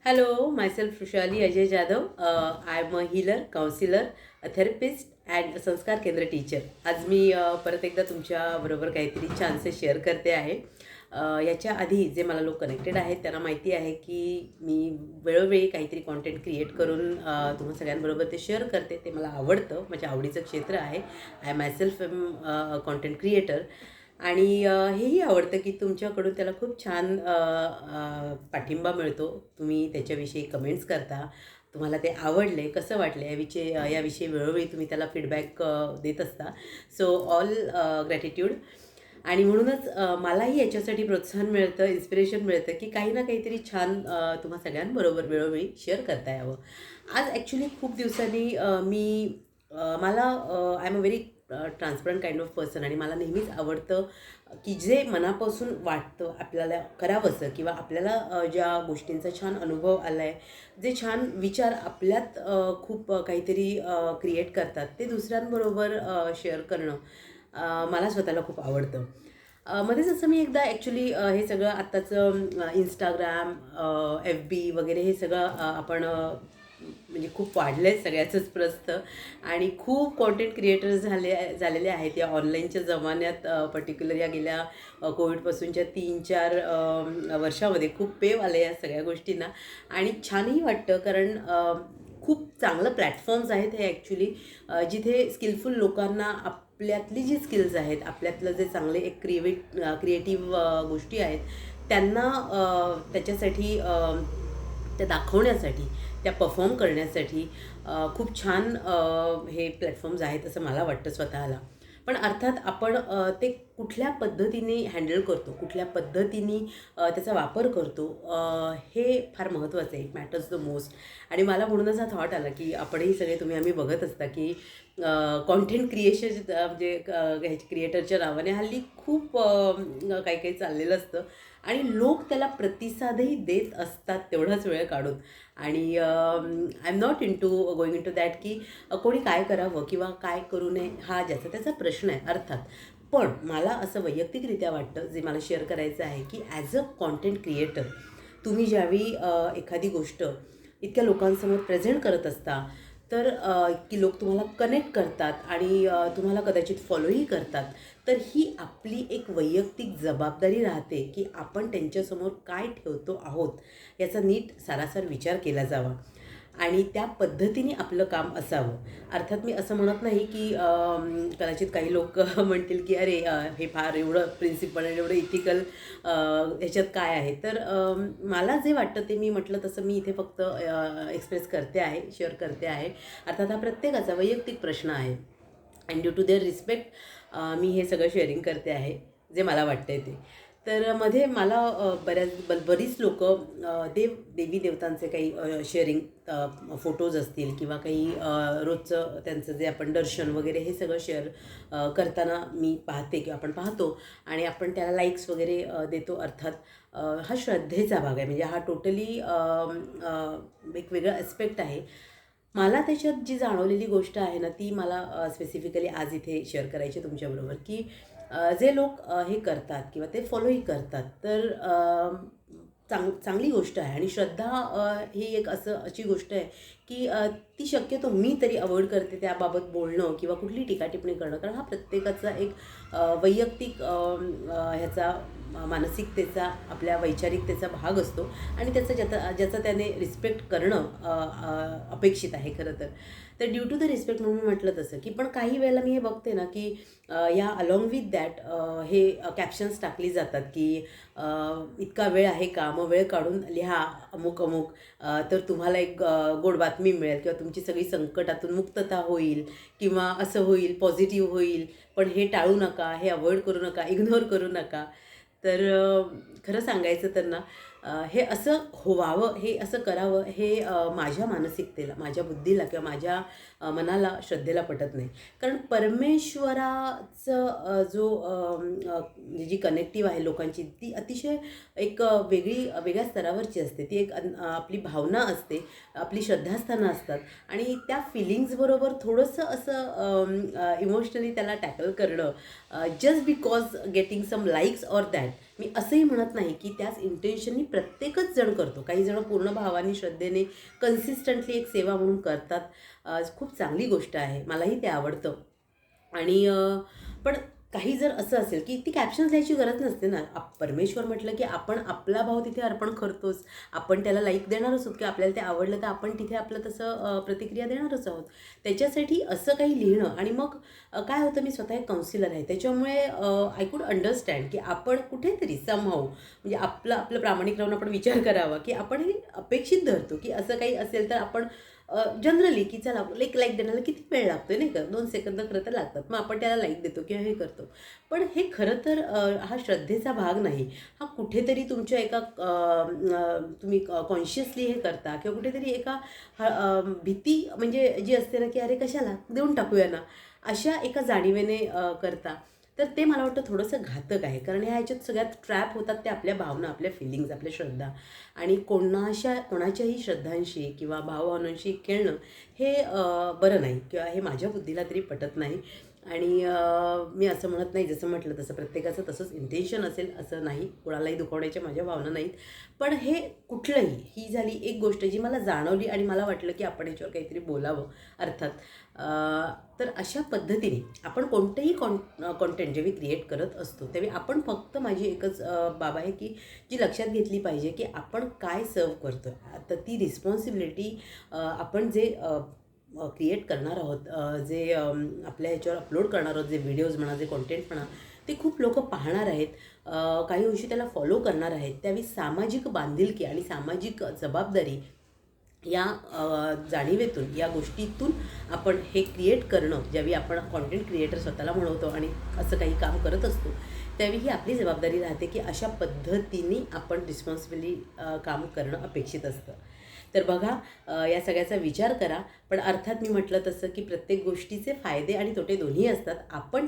Hello, myself Rushali Ajay Jadhav. I am a healer, counselor, a therapist and a संस्कार केंद्र teacher. आज मी परत एकदा तुमच्याबरोबर काहीतरी छानसे शेअर करते आहे. याच्या आधी जे मला लोक कनेक्टेड आहेत त्यांना माहिती आहे की मी वेळोवेळी काहीतरी कॉन्टेंट क्रिएट करून तुम्हा सगळ्यांबरोबर ते शेअर करते. ते मला आवडतं, माझ्या आवडीचं क्षेत्र आहे. I myself am content creator. आणि हेही आवडतं की तुमच्याकडून त्याला खूप छान पाठिंबा मिळतो. तुम्ही त्याच्याविषयी कमेंट्स करता. तुम्हाला ते आवडले, कसं वाटले याविषयी वेळोवेळी तुम्ही त्याला फीडबॅक देत असता. So all gratitude. आणि म्हणूनच मलाही याच्यासाठी प्रोत्साहन मिळतं, इन्स्पिरेशन मिळतं की काही ना काहीतरी छान तुम्हा सगळ्यांबरोबर वेळोवेळी शेअर करता यावं. आज ॲक्च्युली खूप दिवसांनी मला I am a very transparent kind of person आणि मला नेहमीच आवडतं की जे मनापासून वाटतं आपल्याला करावंसं किंवा आपल्याला ज्या गोष्टींचा छान अनुभव आला आहे, जे छान विचार आपल्यात खूप काहीतरी क्रिएट करतात ते दुसऱ्यांबरोबर शेअर करणं मला स्वतःला खूप आवडतं. मध्येच असं मी एकदा ॲक्च्युली हे सगळं आत्ताचं इंस्टाग्राम, FB वगैरे हे सगळं आपण म्हणजे खूप वाढलं आहे सगळ्याचंच प्रस्थ आणि खूप कॉन्टेंट क्रिएटर्स झालेले आहेत या ऑनलाईनच्या जमान्यात. पर्टिक्युलर या गेल्या कोविडपासूनच्या 3-4 वर्षामध्ये खूप पेव आले या सगळ्या गोष्टींना आणि छानही वाटतं कारण खूप चांगलं प्लॅटफॉर्म्स आहेत हे ॲक्च्युली, जिथे स्किलफुल लोकांना आपल्यातली जी स्किल्स आहेत, आपल्यातलं जे चांगले एक क्रिएटिव्ह गोष्टी आहेत त्यांना त्याच्यासाठी त्या दाखवण्यासाठी, त्या परफॉर्म करण्यासाठी खूप छान हे प्लॅटफॉर्म्स आहेत असं मला वाटतं स्वतःला. पण अर्थात आपण ते कुठल्या पद्धतीने हँडल करतो, कुठल्या पद्धतीने त्याचा वापर करतो, हे फार महत्त्वाचं आहे. It matters the most. आणि मला म्हणूनच हा थॉट आला की आपणही सगळे आम्ही बघत असता की कॉन्टेंट क्रिएशन म्हणजे ह्याची क्रिएटरच्या नावाने हल्ली खूप काही काही चाललेलं असतं आणि लोक त्याला प्रतिसादही देत असतात तेवढाच वेळ काढून. आणि I am not into going into that की कोणी काय करावं किंवा काय करू नये हा ज्याचा त्याचा प्रश्न आहे अर्थात. पण मला असं वैयक्तिकरित्या वाटतं, जे मला शेअर करायचं आहे की ॲज अ कॉन्टेंट क्रिएटर तुम्ही ज्यावेळी एखादी गोष्ट इतक्या लोकांसमोर प्रेझेंट करत असता तर की लोक तुम्हाला कनेक्ट करतात आणि तुम्हाला कदाचित फॉलोही करतात, तर ही आपली एक वैयक्तिक जबाबदारी राहते की आपण त्यांच्यासमोर काय ठेवतो आहोत याचा नीट सारासार विचार केला जावा आणि त्या पद्धतीने आपलं काम असावं. अर्थात मी असं म्हणत नाही की कदाचित काही लोक म्हणतील की अरे हे फार एवढं प्रिन्सिपल आणि एवढं इथिकल ह्याच्यात काय आहे. तर मला जे वाटतं ते मी म्हटलं तसं मी इथे फक्त एक्सप्रेस करते आहे, शेअर करते आहे. अर्थात हा प्रत्येकाचा वैयक्तिक प्रश्न आहे and due to their respect मी हे सगळं शेअरिंग करते आहे जे मला वाटतं ते. तर मध्ये मला बरीच लोकं देवी देवतांचे काही शेअरिंग फोटोज असतील किंवा काही रोजचं त्यांचं जे आपण दर्शन वगैरे हे सगळं शेअर करताना मी पाहते किंवा आपण पाहतो आणि आपण त्याला लाईक्स वगैरे देतो. अर्थात हा श्रद्धेचा भाग आहे, म्हणजे हा टोटली एक वेगळा ॲस्पेक्ट आहे. मला त्याच्यात जी जाणवलेली गोष्ट आहे ना ती मला स्पेसिफिकली आज इथे शेअर करायची तुमच्याबरोबर की जे लोक हे करतात किंवा ते फॉलोही करतात तर चांगली गोष्ट आहे. आणि श्रद्धा ही एक अशी गोष्ट आहे की ती शक्यतो मी तरी अवॉइड करते त्याबाबत बोलणं किंवा कुठली टीका टिप्पणी करणं, कारण हा प्रत्येकाचा एक वैयक्तिक ह्याचा मानसिकतेचा, आपल्या वैचारिकतेचा भाग असतो आणि ज्याचा त्याने रिस्पेक्ट करणं अपेक्षित आहे खरं तर. तर ड्यू टू द रिस्पेक्ट म्हणून मी म्हटलं तसं की पण काही वेळेला मी हे बघते ना की या अलॉंग विथ दॅट हे कॅप्शन्स टाकली जातात की इतका वेळ आहे का, मग वेळ काढून लिहा अमुक अमुक, तर तुम्हाला एक गोड बातमी मिळेल किंवा तुमची सगळी संकटातून मुक्तता होईल किंवा असं होईल, पॉझिटिव्ह होईल. पण हे टाळू नका, हे अवॉइड करू नका, इग्नोर करू नका. तर खरं सांगायचं तर ना हे असं व्हावं, हे असं करावं हे माझ्या मानसिकतेला, माझ्या बुद्धीला किंवा माझ्या मनाला, श्रद्धेला पटत नाही. कारण परमेश्वराचं म्हणजे जी कनेक्टिव्ह आहे लोकांची ती अतिशय एक वेगळ्या स्तरावरची असते. ती एक आपली भावना असते, आपली श्रद्धास्थानं असतात आणि त्या फिलिंग्सबरोबर थोडंसं असं इमोशनली त्याला टॅकल करणं just because getting some likes or that, मी असंही म्हणत नाही की त्याच इंटेन्शननी प्रत्येकच जण करतो. काही जण पूर्ण भावाने श्रद्धेने कन्सिस्टंटली एक सेवा म्हणून करतात. खूप चांगली गोष्ट आहे, मलाही ते आवडतं. आणि पण काही जर असं असेल की ती कॅप्शन्स लिहायची गरज नसते ना. परमेश्वर म्हटलं की आपण आपला भाव तिथे अर्पण करतोच. आपण त्याला लाईक देणारच आहोत की आपल्याला ते आवडलं तर आपण तिथे आपलं तसं प्रतिक्रिया देणारच आहोत. त्याच्यासाठी असं काही लिहिणं आणि मग काय होतं, मी स्वतः एक काउन्सिलर आहे, त्याच्यामुळे आय कुड अंडरस्टँड की आपण कुठेतरी समहाऊ म्हणजे आपलं प्रामाणिक राहून आपण विचार करावा की आपण हे अपेक्षित धरतो की असं काही असेल तर आपण जनरली की चला लाईक देण्याला किती वेळ लागतो नाही का, 2 सेकंद खरं तर लागतात, मग आपण त्याला लाईक देतो किंवा हे करतो. पण हे खरं तर हा श्रद्धेचा भाग नाही. हा कुठेतरी तुमच्या एका तुम्ही कॉन्शियसली हे करता किंवा कुठेतरी एका भीती म्हणजे जी असते ना की अरे कशाला देऊन टाकूया ना, अशा एका जाणीवेने करता. तर ते मला वाटतं थोडंसं घातक आहे, कारण ह्याच्यात सगळ्यात ट्रॅप होतात ते आपल्या भावना, आपल्या फिलिंग्ज, आपल्या श्रद्धा. आणि कोणाच्याही श्रद्धांशी किंवा भावभावनांशी खेळणं हे बरं नाही किंवा हे माझ्या बुद्धीला तरी पटत नाही. आणि मी असं म्हणत नाही, जसं म्हटलं तसं प्रत्येकाचं तसंच इंटेन्शन असेल असं नाही, कोणालाही दुखवण्याच्या माझ्या भावना नाहीत. पण हे कुठलंही, ही झाली एक गोष्ट जी मला जाणवली आणि मला वाटलं की आपण याच्यावर काहीतरी बोलावं. अर्थात तर अशा पद्धतीने आपण कोणतंही कॉन्टेंट जेव्हा क्रिएट करत असतो तेव्हा आपण फक्त, माझी एकच बाब आहे की जी लक्षात घेतली पाहिजे की आपण काय सर्व करतो. तर ती रिस्पॉन्सिबिलिटी आपण जे क्रिएट करणार आहोत, जे आपल्या ह्याच्यावर अपलोड करणार आहोत, जे व्हिडिओज म्हणा, जे कॉन्टेंट म्हणा, ते खूप लोकं पाहणार आहेत, काही अंशी त्याला फॉलो करणार आहेत. त्यावेळी सामाजिक बांधिलकी आणि सामाजिक जबाबदारी या जाणीवेतून, या गोष्टीतून आपण हे क्रिएट करणं, ज्यावेळी आपण कॉन्टेंट क्रिएटर स्वतःला म्हणवतो आणि असं काही काम करत असतो, त्यावेळी ही आपली जबाबदारी राहते की अशा पद्धतीने आपण रिस्पॉन्सिबिली काम करणं अपेक्षित असतं. तर बघा, या सगळ्याचा विचार करा. पण अर्थात मी म्हटलं तसं की प्रत्येक गोष्टीचे फायदे आणि तोटे दोन्ही असतात. आपण